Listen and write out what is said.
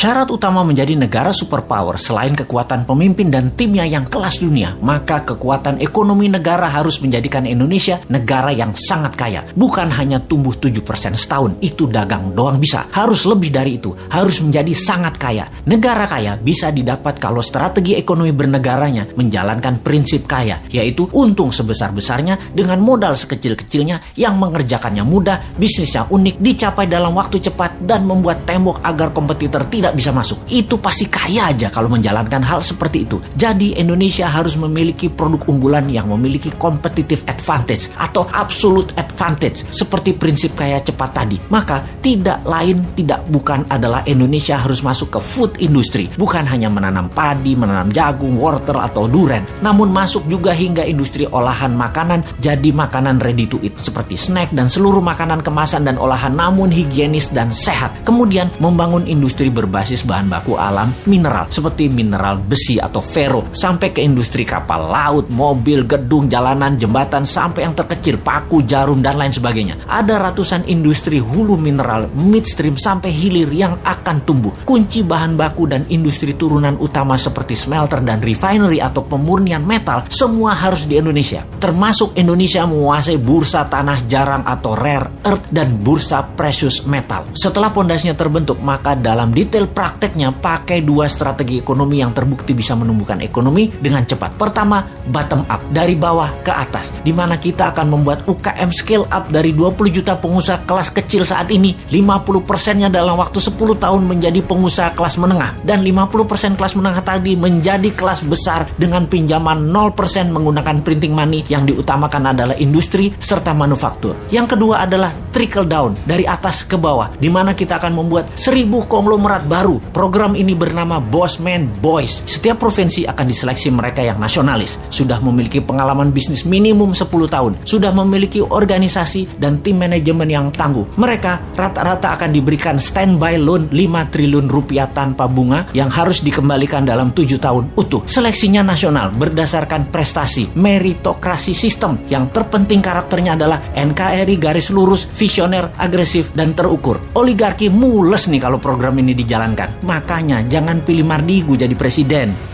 Syarat utama menjadi negara superpower selain kekuatan pemimpin dan timnya yang kelas dunia, maka kekuatan ekonomi negara harus menjadikan Indonesia negara yang sangat kaya. Bukan hanya tumbuh 7% setahun, itu dagang doang bisa. Harus lebih dari itu, harus menjadi sangat kaya. Negara kaya bisa didapat kalau strategi ekonomi bernegaranya menjalankan prinsip kaya, yaitu untung sebesar-besarnya dengan modal sekecil-kecilnya yang mengerjakannya mudah, bisnisnya unik, dicapai dalam waktu cepat, dan membuat tembok agar kompetitor tidak bisa masuk. Itu pasti kaya aja kalau menjalankan hal seperti itu. Jadi Indonesia harus memiliki produk unggulan yang memiliki competitive advantage atau absolute advantage seperti prinsip kaya cepat tadi. Maka tidak lain tidak bukan adalah Indonesia harus masuk ke food industry. Bukan hanya menanam padi, menanam jagung, wortel atau duren, namun masuk juga hingga industri olahan makanan jadi makanan ready to eat seperti snack dan seluruh makanan kemasan dan olahan namun higienis dan sehat. Kemudian membangun industri berbasis bahan baku alam mineral seperti mineral besi atau ferro sampai ke industri kapal laut, mobil, gedung, jalanan, jembatan sampai yang terkecil paku, jarum dan lain sebagainya. Ada ratusan industri hulu mineral, midstream sampai hilir yang akan tumbuh. Kunci bahan baku dan industri turunan utama seperti smelter dan refinery atau pemurnian metal semua harus di Indonesia. Termasuk Indonesia menguasai bursa tanah jarang atau rare earth dan bursa precious metal. Setelah pondasinya terbentuk, maka dalam detail prakteknya pakai dua strategi ekonomi yang terbukti bisa menumbuhkan ekonomi dengan cepat. Pertama, bottom up, dari bawah ke atas, di mana kita akan membuat UKM scale up dari 20 juta pengusaha kelas kecil saat ini, 50%-nya dalam waktu 10 tahun menjadi pengusaha kelas menengah, dan 50% kelas menengah tadi menjadi kelas besar dengan pinjaman 0% menggunakan printing money. Yang diutamakan adalah industri serta manufaktur. Yang kedua adalah trickle down, dari atas ke bawah, di mana kita akan membuat 1000 konglomerat baru. Program ini bernama Bossman Boys. Setiap provinsi akan diseleksi mereka yang nasionalis, sudah memiliki pengalaman bisnis minimum 10 tahun, sudah memiliki organisasi dan tim manajemen yang tangguh. Mereka rata-rata akan diberikan standby loan 5 triliun rupiah tanpa bunga yang harus dikembalikan dalam 7 tahun utuh. Seleksinya nasional berdasarkan prestasi, meritokrasi sistem. Yang terpenting karakternya adalah NKRI garis lurus, visioner, agresif, dan terukur. Oligarki mules nih kalau program ini dijalankan. Makanya jangan pilih Mardigu jadi presiden.